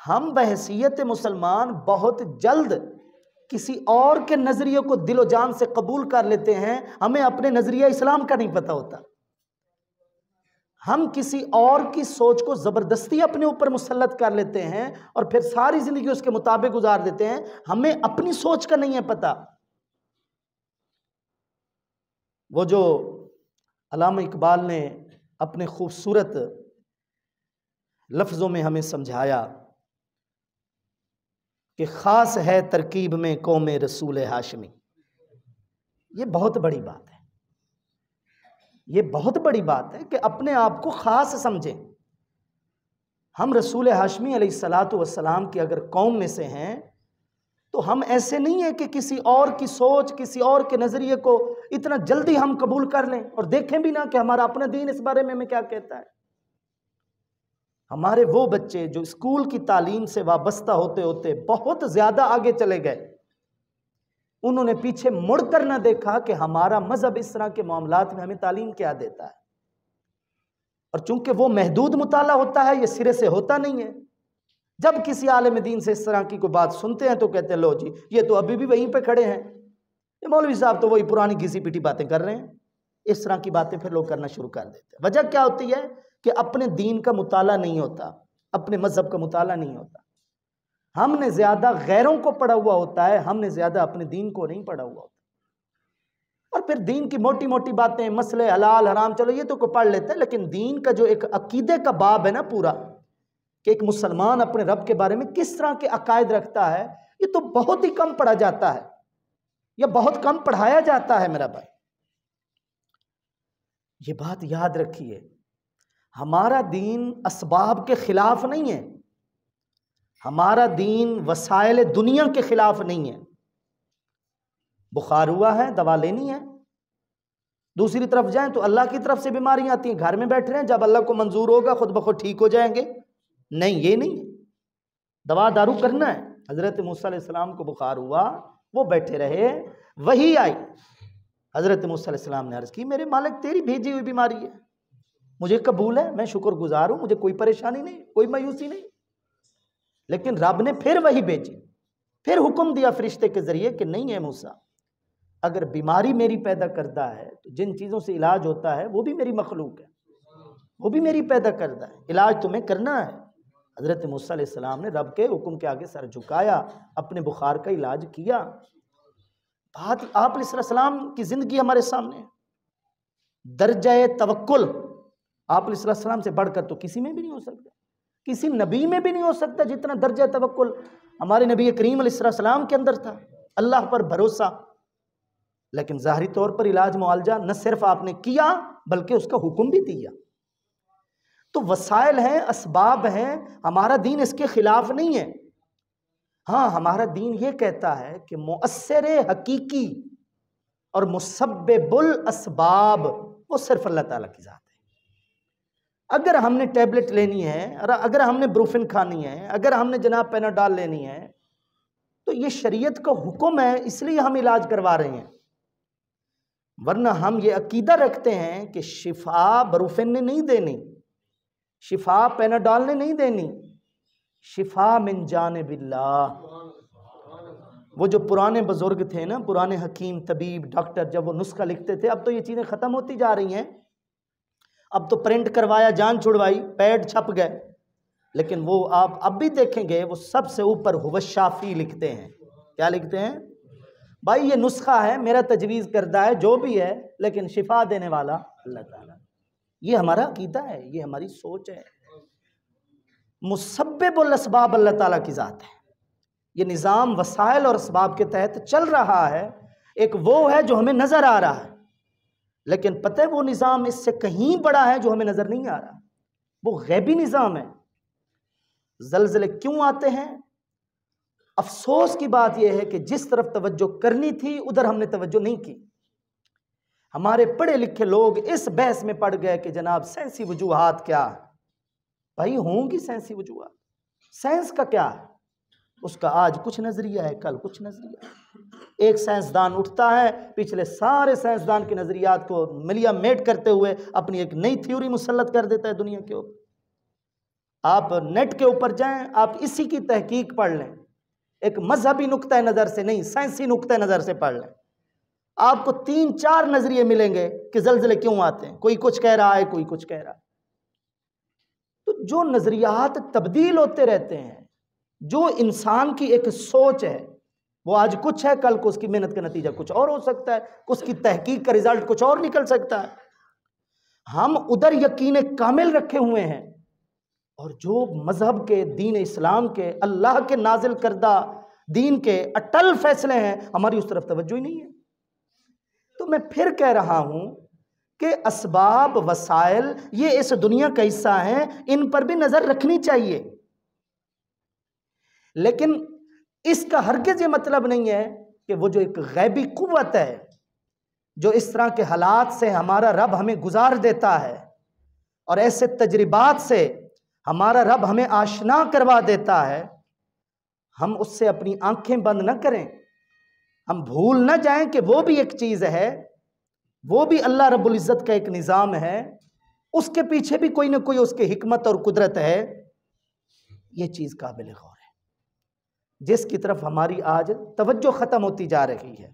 ہم بحیثیت مسلمان بہت جلد کسی اور کے نظریے کو دل و جان سے قبول کر لیتے ہیں، ہمیں اپنے نظریہ اسلام کا نہیں پتہ ہوتا۔ ہم کسی اور کی سوچ کو زبردستی اپنے اوپر مسلط کر لیتے ہیں اور پھر ساری زندگی اس کے مطابق گزار دیتے ہیں، ہمیں اپنی سوچ کا نہیں ہے پتہ۔ وہ جو علامہ اقبال نے اپنے خوبصورت لفظوں میں ہمیں سمجھایا کہ خاص ہے ترکیب میں قوم رسول ہاشمی، یہ بہت بڑی بات ہے، یہ بہت بڑی بات ہے کہ اپنے آپ کو خاص سمجھیں۔ ہم رسول ہاشمی علیہ السلام کی اگر قوم میں سے ہیں تو ہم ایسے نہیں ہیں کہ کسی اور کی سوچ، کسی اور کے نظریے کو اتنا جلدی ہم قبول کر لیں اور دیکھیں بھی نہ کہ ہمارا اپنا دین اس بارے میں ہمیں کیا کہتا ہے۔ ہمارے وہ بچے جو اسکول کی تعلیم سے وابستہ ہوتے ہوتے بہت زیادہ آگے چلے گئے، انہوں نے پیچھے مڑ کر نہ دیکھا کہ ہمارا مذہب اس طرح کے معاملات میں ہمیں تعلیم کیا دیتا ہے۔ اور چونکہ وہ محدود مطالعہ ہوتا ہے، یہ سرے سے ہوتا نہیں ہے، جب کسی عالم دین سے اس طرح کی کوئی بات سنتے ہیں تو کہتے ہیں لو جی یہ تو ابھی بھی وہیں پہ کھڑے ہیں، یہ مولوی صاحب تو وہی پرانی گھسی پیٹی باتیں کر رہے ہیں۔ اس طرح کی باتیں پھر لوگ کرنا شروع کر دیتے ہیں۔ وجہ کیا ہوتی ہے کہ اپنے دین کا مطالعہ نہیں ہوتا، اپنے مذہب کا مطالعہ نہیں ہوتا۔ ہم نے زیادہ غیروں کو پڑھا ہوا ہوتا ہے، ہم نے زیادہ اپنے دین کو نہیں پڑھا ہوا ہوتا۔ اور پھر دین کی موٹی موٹی باتیں، مسئلے حلال حرام، چلو یہ تو کوئی پڑھ لیتے ہیں، لیکن دین کا جو ایک عقیدے کا باب ہے نا پورا، کہ ایک مسلمان اپنے رب کے بارے میں کس طرح کے عقائد رکھتا ہے، یہ تو بہت ہی کم پڑھا جاتا ہے، یا بہت کم پڑھایا جاتا ہے میرا بھائی۔ یہ بات یاد رکھیے، ہمارا دین اسباب کے خلاف نہیں ہے، ہمارا دین وسائل دنیا کے خلاف نہیں ہے۔ بخار ہوا ہے، دوا لینی ہے، دوسری طرف جائیں تو اللہ کی طرف سے بیماریاں آتی ہیں، گھر میں بیٹھ رہے ہیں، جب اللہ کو منظور ہوگا خود بخود ٹھیک ہو جائیں گے۔ نہیں، یہ نہیں ہے، دوا دارو کرنا ہے۔ حضرت موسیٰ علیہ السلام کو بخار ہوا، وہ بیٹھے رہے، وحی آئی، حضرت موسیٰ علیہ السلام نے عرض کی میرے مالک تیری بھیجی ہوئی بیماری ہے، مجھے قبول ہے، میں شکر گزار ہوں، مجھے کوئی پریشانی نہیں، کوئی مایوسی نہیں۔ لیکن رب نے پھر وحی بھیجی، پھر حکم دیا فرشتے کے ذریعے کہ نہیں ہے موسیٰ، اگر بیماری میری پیدا کرتا ہے تو جن چیزوں سے علاج ہوتا ہے وہ بھی میری مخلوق ہے، وہ بھی میری پیدا کرتا ہے، علاج تمہیں کرنا ہے۔ حضرت موسیٰ علیہ السلام نے رب کے حکم کے آگے سر جھکایا، اپنے بخار کا علاج کیا۔ بات آپ علیہ السلام کی زندگی ہمارے سامنے ہے۔ درجہ توکل آپ علیہ السلام سے بڑھ کر تو کسی میں بھی نہیں ہو سکتا، کسی نبی میں بھی نہیں ہو سکتا جتنا درجہ توکل ہمارے نبی کریم علیہ السلام کے اندر تھا، اللہ پر بھروسہ۔ لیکن ظاہری طور پر علاج معالجہ نہ صرف آپ نے کیا بلکہ اس کا حکم بھی دیا۔ تو وسائل ہیں، اسباب ہیں، ہمارا دین اس کے خلاف نہیں ہے۔ ہاں، ہمارا دین یہ کہتا ہے کہ مؤثر حقیقی اور مسبب الاسباب وہ صرف اللہ تعالیٰ کی ذات ہے۔ اگر ہم نے ٹیبلٹ لینی ہے، اگر ہم نے بروفن کھانی ہے، اگر ہم نے جناب پیناڈال لینی ہے تو یہ شریعت کا حکم ہے، اس لیے ہم علاج کروا رہے ہیں۔ ورنہ ہم یہ عقیدہ رکھتے ہیں کہ شفا بروفن نے نہیں دینی، شفا پیناڈال نے نہیں دینی، شفا من جانب اللہ۔ وہ جو پرانے بزرگ تھے نا، پرانے حکیم، طبیب، ڈاکٹر، جب وہ نسخہ لکھتے تھے، اب تو یہ چیزیں ختم ہوتی جا رہی ہیں، اب تو پرنٹ کروایا، جان چھڑوائی، پیڈ چھپ گئے، لیکن وہ آپ اب بھی دیکھیں گے وہ سب سے اوپر هو الشافی لکھتے ہیں۔ کیا لکھتے ہیں؟ بھائی یہ نسخہ ہے، میرا تجویز کردہ ہے، جو بھی ہے، لیکن شفا دینے والا اللہ تعالیٰ۔ یہ ہمارا عقیدہ ہے، یہ ہماری سوچ ہے۔ مسبب الاسباب اللہ تعالیٰ کی ذات ہے۔ یہ نظام وسائل اور اسباب کے تحت چل رہا ہے۔ ایک وہ ہے جو ہمیں نظر آ رہا ہے، لیکن پتہ ہے وہ نظام اس سے کہیں بڑا ہے جو ہمیں نظر نہیں آ رہا، وہ غیبی نظام ہے۔ زلزلے کیوں آتے ہیں؟ افسوس کی بات یہ ہے کہ جس طرف توجہ کرنی تھی ادھر ہم نے توجہ نہیں کی۔ ہمارے پڑھے لکھے لوگ اس بحث میں پڑ گئے کہ جناب سائنسی وجوہات کیا ہے۔ بھائی ہوں گی سائنسی وجوہات، سائنس کا کیا ہے؟ اس کا آج کچھ نظریہ ہے، کل کچھ نظریہ ہے۔ ایک سائنسدان اٹھتا ہے، پچھلے سارے سائنسدان کے نظریات کو ملیا میٹ کرتے ہوئے اپنی ایک نئی تھیوری مسلط کر دیتا ہے دنیا کے اوپر۔ آپ نیٹ کے اوپر جائیں، آپ اسی کی تحقیق پڑھ لیں، ایک مذہبی نقطہ نظر سے نہیں، سائنسی نقطہ نظر سے پڑھ لیں، آپ کو 3-4 نظریے ملیں گے کہ زلزلے کیوں آتے ہیں۔ کوئی کچھ کہہ رہا ہے، کوئی کچھ کہہ رہا ہے۔ تو جو نظریات تبدیل ہوتے رہتے ہیں، جو انسان کی ایک سوچ ہے، وہ آج کچھ ہے، کل کو اس کی محنت کا نتیجہ کچھ اور ہو سکتا ہے، اس کی تحقیق کا رزلٹ کچھ اور نکل سکتا ہے۔ ہم ادھر یقین کامل رکھے ہوئے ہیں، اور جو مذہب کے، دین اسلام کے، اللہ کے نازل کردہ دین کے اٹل فیصلے ہیں، ہماری اس طرف توجہ ہی نہیں ہے۔ تو میں پھر کہہ رہا ہوں کہ اسباب، وسائل یہ اس دنیا کا حصہ ہیں، ان پر بھی نظر رکھنی چاہیے، لیکن اس کا ہرگز یہ مطلب نہیں ہے کہ وہ جو ایک غیبی قوت ہے جو اس طرح کے حالات سے ہمارا رب ہمیں گزار دیتا ہے اور ایسے تجربات سے ہمارا رب ہمیں آشنا کروا دیتا ہے، ہم اس سے اپنی آنکھیں بند نہ کریں، ہم بھول نہ جائیں کہ وہ بھی ایک چیز ہے، وہ بھی اللہ رب العزت کا ایک نظام ہے، اس کے پیچھے بھی کوئی نہ کوئی اس کی حکمت اور قدرت ہے۔ یہ چیز قابل غور ہے، جس کی طرف ہماری آج توجہ ختم ہوتی جا رہی ہے۔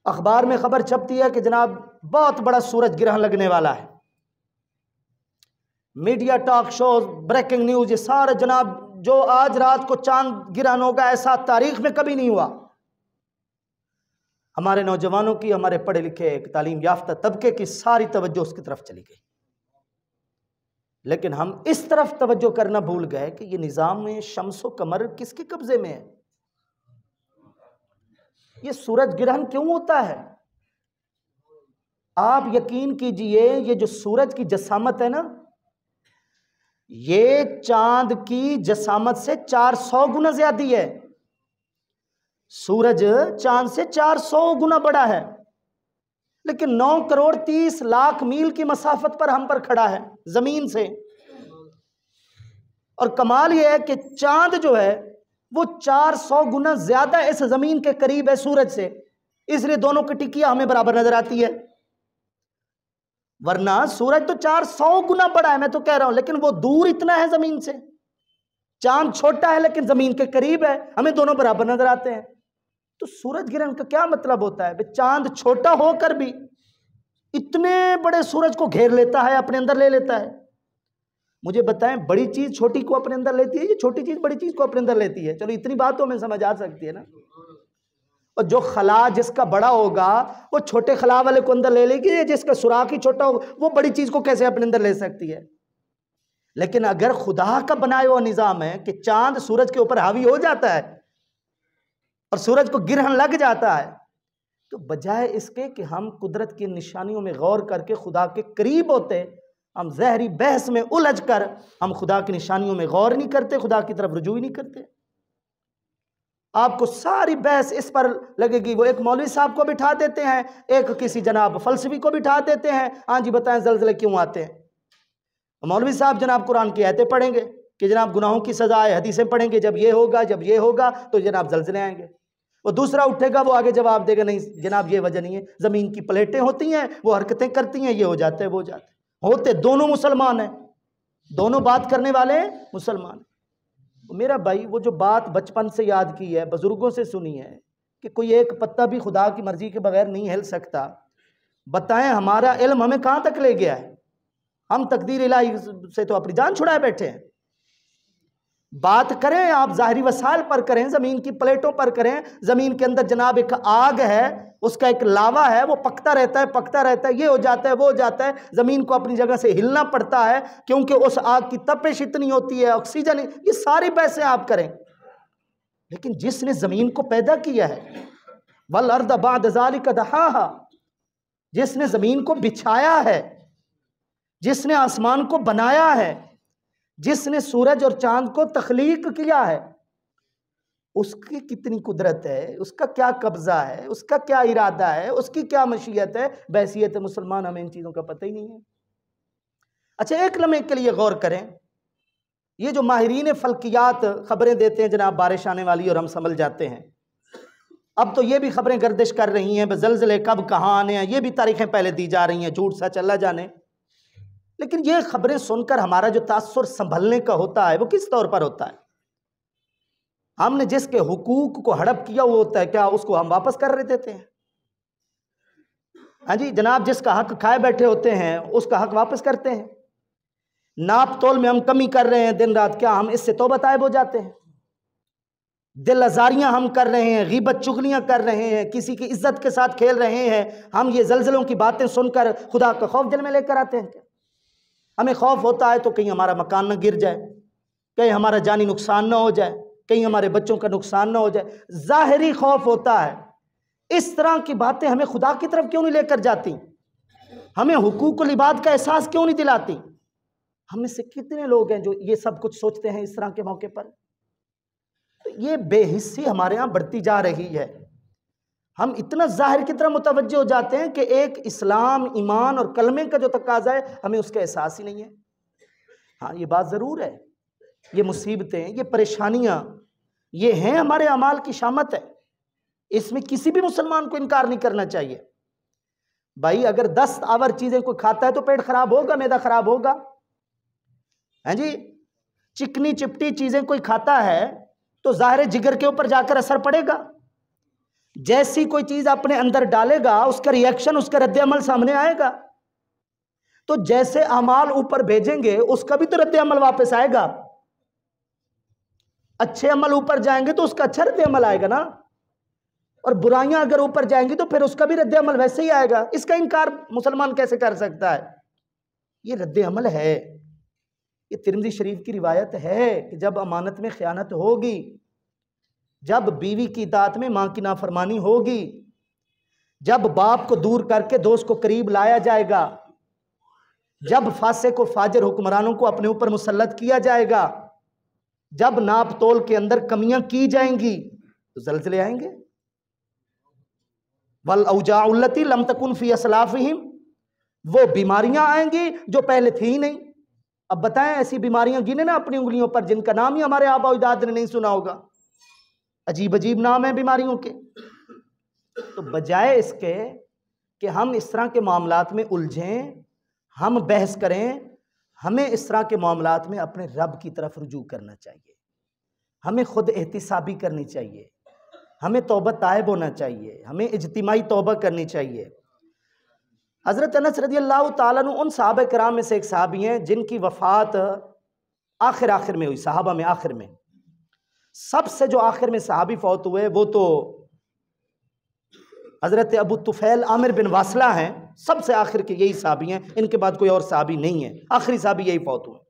اخبار میں خبر چھپتی ہے کہ جناب بہت بڑا سورج گرہن لگنے والا ہے، media talk shows, breaking news, یہ سارا جناب جو آج رات کو چاند گرہن ہوگا ایسا تاریخ میں کبھی نہیں ہوا۔ ہمارے نوجوانوں کی، ہمارے پڑھے لکھے ایک تعلیم یافتہ طبقے کی ساری توجہ اس کی طرف چلی گئی، لیکن ہم اس طرف توجہ کرنا بھول گئے کہ یہ نظام میں شمس و قمر کس کے قبضے میں ہے، یہ سورج گرہن کیوں ہوتا ہے؟ آپ یقین کیجئے یہ جو سورج کی جسامت ہے نا، یہ چاند کی جسامت سے 400 گنا زیادہ ہے۔ سورج چاند سے 400 گنا بڑا ہے، لیکن 9,30,00,000 میل کی مسافت پر ہم پر کھڑا ہے زمین سے۔ اور کمال یہ ہے کہ چاند جو ہے وہ 400 گنا زیادہ اس زمین کے قریب ہے سورج سے، اس لیے دونوں کی ٹکیاں ہمیں برابر نظر آتی ہے، ورنہ سورج تو 400 گنا بڑا ہے، میں تو کہہ رہا ہوں، لیکن وہ دور اتنا ہے زمین سے۔ چاند چھوٹا ہے لیکن زمین کے قریب ہے، ہمیں دونوں برابر نظر آتے ہیں۔ تو سورج گرہن کا کیا مطلب ہوتا ہے؟ چاند چھوٹا ہو کر بھی اتنے بڑے سورج کو گھیر لیتا ہے، اپنے اندر لے لیتا ہے۔ مجھے بتائیں، بڑی چیز چھوٹی کو اپنے اندر لیتی ہے یا چھوٹی چیز بڑی چیز کو اپنے اندر لیتی ہے؟ چلو اتنی بات تو ہمیں سمجھ آ سکتی ہے نا۔ اور جو خلا جس کا بڑا ہوگا وہ چھوٹے خلا والے کو اندر لے لے گی، جس کا سوراخ ہی چھوٹا ہوگا وہ بڑی چیز کو کیسے اپنے اندر لے سکتی ہے؟ لیکن اگر خدا کا بنایا ہوا نظام ہے کہ چاند سورج کے اوپر حاوی ہو جاتا ہے اور سورج کو گرہن لگ جاتا ہے، تو بجائے اس کے کہ ہم قدرت کی نشانیوں میں غور کر کے خدا کے قریب ہوتے، ہم ظاہری بحث میں الجھ کر ہم خدا کی نشانیوں میں غور نہیں کرتے، خدا کی طرف رجوع نہیں کرتے۔ آپ کو ساری بحث اس پر لگے گی، وہ ایک مولوی صاحب کو بٹھا دیتے ہیں، ایک کسی جناب فلسفی کو بٹھا دیتے ہیں، ہاں جی بتائیں زلزلے کیوں آتے ہیں؟ مولوی صاحب جناب قرآن کی آیتیں پڑھیں گے کہ جناب گناہوں کی سزا ہے، حدیثیں پڑھیں گے جب یہ ہوگا تو جناب زلزلے آئیں گے۔ وہ دوسرا اٹھے گا، وہ آگے جواب دے گا نہیں جناب یہ وجہ نہیں ہے، زمین کی پلیٹیں ہوتی ہیں، وہ حرکتیں کرتی ہیں، یہ ہو جاتا ہے وہ جاتا ہے۔ ہوتے دونوں مسلمان ہیں، دونوں بات کرنے والے مسلمان ہیں۔ میرا بھائی وہ جو بات بچپن سے یاد کی ہے، بزرگوں سے سنی ہے کہ کوئی ایک پتا بھی خدا کی مرضی کے بغیر نہیں ہل سکتا، بتائیں ہمارا علم ہمیں کہاں تک لے گیا ہے؟ ہم تقدیر الہی سے تو اپنی جان چھڑائے بیٹھے ہیں۔ بات کریں آپ ظاہری وسائل پر کریں، زمین کی پلیٹوں پر کریں، زمین کے اندر جناب ایک آگ ہے، اس کا ایک لاوا ہے، وہ پکتا رہتا ہے، یہ ہو جاتا ہے وہ ہو جاتا ہے، زمین کو اپنی جگہ سے ہلنا پڑتا ہے کیونکہ اس آگ کی تپش اتنی ہوتی ہے، آکسیجن، یہ ساری بحثیں آپ کریں، لیکن جس نے زمین کو پیدا کیا ہے وَالْأَرْضَ بَعْدَ ذَلِكَ دَحَاهَا، جس نے زمین کو بچھایا ہے، جس نے آسمان کو بنایا ہے، جس نے سورج اور چاند کو تخلیق کیا ہے، اس کی کتنی قدرت ہے، اس کا کیا قبضہ ہے، اس کا کیا ارادہ ہے، اس کی کیا مشیت ہے؟ بحیثیت مسلمان ہمیں ان چیزوں کا پتہ ہی نہیں ہے۔ اچھا ایک لمحے کے لیے غور کریں، یہ جو ماہرین فلکیات خبریں دیتے ہیں جناب بارش آنے والی اور ہم سنبھل جاتے ہیں، اب تو یہ بھی خبریں گردش کر رہی ہیں زلزلے کب کہاں آنے ہیں، یہ بھی تاریخیں پہلے دی جا رہی ہیں، جھوٹ سچ اللہ جانے۔ لیکن یہ خبریں سن کر ہمارا جو تاثر سنبھلنے کا ہوتا ہے وہ کس طور پر ہوتا ہے؟ ہم نے جس کے حقوق کو ہڑپ کیا وہ ہوتا ہے، کیا اس کو ہم واپس کر رہے دیتے ہیں؟ ہاں جی جناب، جس کا حق کھائے بیٹھے ہوتے ہیں اس کا حق واپس کرتے ہیں۔ ناپ تول میں ہم کمی کر رہے ہیں دن رات، کیا ہم اس سے توبہ طائب ہو جاتے ہیں؟ دل آزاریاں ہم کر رہے ہیں، غیبت چغلیاں کر رہے ہیں، کسی کی عزت کے ساتھ کھیل رہے ہیں، ہم یہ زلزلوں کی باتیں سن کر خدا کا خوف دل میں لے کر آتے ہیں کیا؟ ہمیں خوف ہوتا ہے تو کہیں ہمارا مکان نہ گر جائے، کہیں ہمارا جانی نقصان نہ ہو جائے، کہیں ہمارے بچوں کا نقصان نہ ہو جائے، ظاہری خوف ہوتا ہے۔ اس طرح کی باتیں ہمیں خدا کی طرف کیوں نہیں لے کر جاتی؟ ہمیں حقوق العباد کا احساس کیوں نہیں دلاتی؟ ہم میں سے کتنے لوگ ہیں جو یہ سب کچھ سوچتے ہیں اس طرح کے موقع پر؟ یہ بے حسی ہمارے ہاں بڑھتی جا رہی ہے۔ ہم اتنا ظاہر کی طرح متوجہ ہو جاتے ہیں کہ ایک اسلام، ایمان اور کلمے کا جو تقاضا ہے ہمیں اس کا احساس ہی نہیں ہے۔ ہاں یہ بات ضرور ہے، یہ مصیبتیں، یہ پریشانیاں، یہ ہیں ہمارے اعمال کی شامت ہے، اس میں کسی بھی مسلمان کو انکار نہیں کرنا چاہیے۔ بھائی اگر 10 آور چیزیں کوئی کھاتا ہے تو پیٹ خراب ہوگا، معدہ خراب ہوگا۔ ہاں جی، چکنی چپٹی چیزیں کوئی کھاتا ہے تو ظاہر جگر کے اوپر جا کر اثر پڑے گا۔ جیسی کوئی چیز اپنے اندر ڈالے گا اس کا ری ایکشن، اس کا رد عمل سامنے آئے گا۔ تو جیسے اعمال اوپر بھیجیں گے اس کا بھی تو رد عمل واپس آئے گا۔ اچھے عمل اوپر جائیں گے تو اس کا اچھا رد عمل آئے گا نا، اور برائیاں اگر اوپر جائیں گی تو پھر اس کا بھی رد عمل ویسے ہی آئے گا۔ اس کا انکار مسلمان کیسے کر سکتا ہے؟ یہ رد عمل ہے۔ یہ ترمذی شریف کی روایت ہے کہ جب امانت میں خیانت ہوگی، جب بیوی کی اطاعت میں ماں کی نافرمانی ہوگی، جب باپ کو دور کر کے دوست کو قریب لایا جائے گا، جب فاسق و فاجر حکمرانوں کو اپنے اوپر مسلط کیا جائے گا، جب ناپ تول کے اندر کمیاں کی جائیں گی تو زلزلے آئیں گے۔ وَالْأَوْجَاعُ الَّتِي لَمْ تَكُنْ فِي أَسْلَافِهِمْ، وہ بیماریاں آئیں گی جو پہلے تھی ہی نہیں۔ اب بتائیں ایسی بیماریاں گنے نا اپنی انگلیوں پر جن کا نام ہی ہمارے آباء و اجداد نے نہیں سنا ہوگا، عجیب عجیب نام ہیں بیماریوں کے۔ تو بجائے اس کے کہ ہم اس طرح کے معاملات میں الجھیں، ہم بحث کریں، ہمیں اس طرح کے معاملات میں اپنے رب کی طرف رجوع کرنا چاہیے، ہمیں خود احتسابی کرنی چاہیے، ہمیں توبہ طائب ہونا چاہیے، ہمیں اجتماعی توبہ کرنی چاہیے۔ حضرت انس رضی اللہ تعالیٰ عنہ ان صحابہ کرام میں سے ایک صحابی ہیں جن کی وفات آخر میں ہوئی، صحابہ میں آخر میں۔ سب سے جو آخر میں صحابی فوت ہوئے وہ تو حضرت ابو طفیل عامر بن واصلہ ہیں، سب سے آخر کے یہی صحابی ہیں، ان کے بعد کوئی اور صحابی نہیں ہے، آخری صحابی یہی فوت ہوئے۔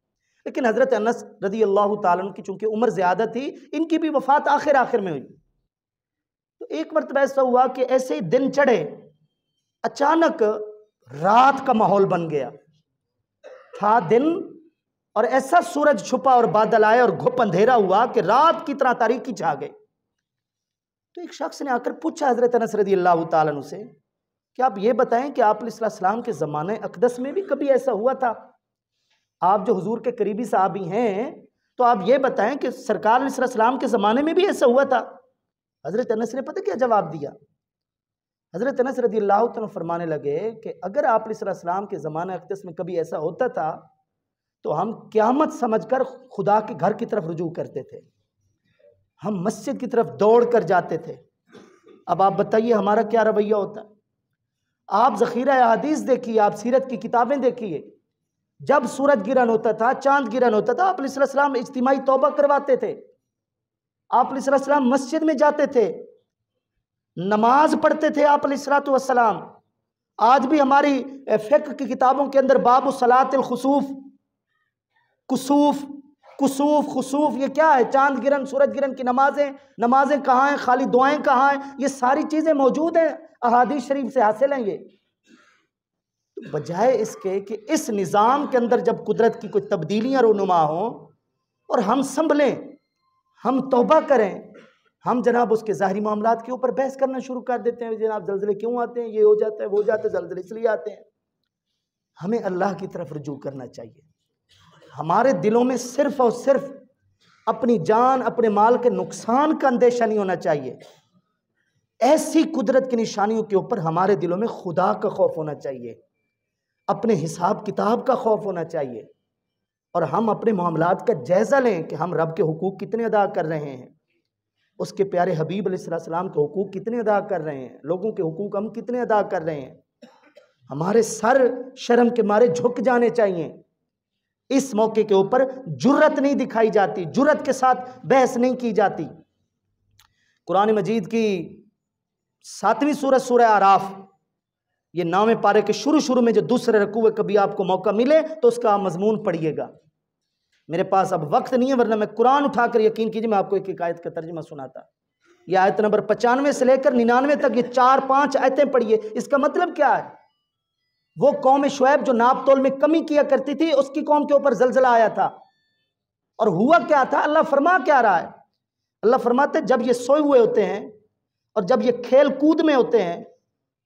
لیکن حضرت انس رضی اللہ تعالیٰ عنہ کی چونکہ عمر زیادہ تھی، ان کی بھی وفات آخر میں ہوئی۔ تو ایک مرتبہ ایسا ہوا کہ ایسے ہی دن چڑھے، اچانک رات کا ماحول بن گیا، تھا دن اور ایسا سورج چھپا اور بادل آئے اور گھپ اندھیرا ہوا کہ رات کی طرح تاریکی چھا گئی۔ تو ایک شخص نے آ کر پوچھا حضرت انس رضی اللہ تعالیٰ عنہ سے کہ آپ یہ بتائیں کہ آپ علیہ السلام کے زمانے اقدس میں بھی کبھی ایسا ہوا تھا؟ آپ جو حضور کے قریبی صحابی ہیں تو آپ یہ بتائیں کہ سرکار علیہ السلام کے زمانے میں بھی ایسا ہوا تھا؟ حضرت انس نے پتہ کیا جواب دیا؟ حضرت انس رضی اللہ عنہ فرمانے لگے کہ اگر آپ علیہ السلام کے زمانہ اقدس میں کبھی ایسا ہوتا تھا تو ہم قیامت سمجھ کر خدا کے گھر کی طرف رجوع کرتے تھے، ہم مسجد کی طرف دوڑ کر جاتے تھے۔ اب آپ بتائیے ہمارا کیا رویہ ہوتا ہے؟ آپ ذخیرہ احادیث دیکھیے، آپ سیرت کی کتابیں دیکھیے، جب سورج گرہن ہوتا تھا، چاند گرہن ہوتا تھا، آپ علیہ السلام اجتماعی توبہ کرواتے تھے، آپ علیہ السلام مسجد میں جاتے تھے، نماز پڑھتے تھے آپ علیہ السلام۔ آج بھی ہماری فقہ کی کتابوں کے اندر باب صلاۃ الخسوف، کسوف خسوف، یہ کیا ہے؟ چاند گرہن، سورج گرہن کی نمازیں کہاں ہیں؟ خالی دعائیں کہاں ہیں؟ یہ ساری چیزیں موجود ہیں، احادیث شریف سے حاصل ہیں۔ یہ بجائے اس کے کہ اس نظام کے اندر جب قدرت کی کوئی تبدیلیاں رونما ہوں اور ہم سنبھلیں، ہم توبہ کریں، ہم جناب اس کے ظاہری معاملات کے اوپر بحث کرنا شروع کر دیتے ہیں، جناب زلزلے کیوں آتے ہیں، یہ ہو جاتا ہے، وہ ہو جاتا ہے، زلزلے اس لیے آتے ہیں۔ ہمیں اللہ کی طرف رجوع کرنا چاہیے۔ ہمارے دلوں میں صرف اور صرف اپنی جان، اپنے مال کے نقصان کا اندیشہ نہیں ہونا چاہیے، ایسی قدرت کی نشانیوں کے اوپر ہمارے دلوں میں خدا کا خوف ہونا چاہیے۔ اپنے حساب کتاب کا خوف ہونا چاہیے، اور ہم اپنے معاملات کا جائزہ لیں کہ ہم رب کے حقوق کتنے ادا کر رہے ہیں، اس کے پیارے حبیب علیہ السلام کے حقوق کتنے ادا کر رہے ہیں، لوگوں کے حقوق ہم کتنے ادا کر رہے ہیں۔ ہمارے سر شرم کے مارے جھک جانے چاہیے۔ اس موقع کے اوپر جرت نہیں دکھائی جاتی، جرت کے ساتھ بحث نہیں کی جاتی۔ قرآن مجید کی 7ویں سورت سورہ اعراف، یہ 9ویں پارے کے شروع میں جو دوسرے رکوع میں کبھی آپ کو موقع ملے تو اس کا مضمون پڑھیے گا۔ میرے پاس اب وقت نہیں ہے، ورنہ میں قرآن اٹھا کر یقین کیجئے میں آپ کو ایک آیت کا ترجمہ سناتا۔ یہ آیت نمبر 95 سے لے کر 99 تک یہ 4-5 آیتیں پڑھیے۔ اس کا مطلب کیا ہے؟ وہ قوم شعیب جو ناپ تول میں کمی کیا کرتی تھی، اس کی قوم کے اوپر زلزلہ آیا تھا، اور ہوا کیا تھا؟ اللہ فرما کیا رہا ہے؟ اللہ فرماتے جب یہ سوئے ہوئے ہوتے ہیں اور جب یہ کھیل کود میں ہوتے ہیں،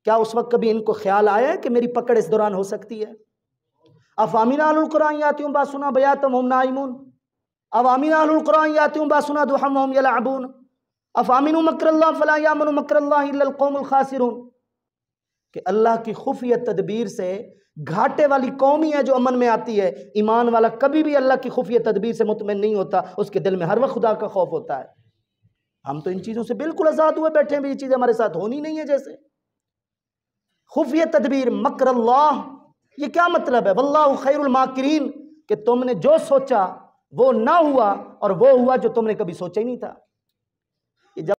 کیا اس وقت کبھی ان کو خیال آیا ہے کہ میری پکڑ اس دوران ہو سکتی ہے؟ افامن اہل القرآن یاتیہم باسنا بیاتا وہم نائمون، افامن اہل القرآن یاتیہم باسنا ضحی وہم یلعبون، افامنوا مکر اللہ فلا یامن مکر اللہ الا القوم الخاسرون، کہ اللہ کی خفیہ تدبیر سے گھاٹے والی قوم ہی ہے جو امن میں آتی ہے۔ ایمان والا کبھی بھی اللہ کی خفیہ تدبیر سے مطمئن نہیں ہوتا، اس کے دل میں ہر وقت خدا کا خوف ہوتا ہے۔ ہم تو ان چیزوں سے بالکل آزاد ہوئے بیٹھے ہیں، یہ چیزیں ہمارے ساتھ ہونی نہیں ہے۔ جیسے خفیہ تدبیر، مکر اللہ، یہ کیا مطلب ہے؟ واللہ خیر الماکرین، کہ تم نے جو سوچا وہ نہ ہوا، اور وہ ہوا جو تم نے کبھی سوچا ہی نہیں تھا۔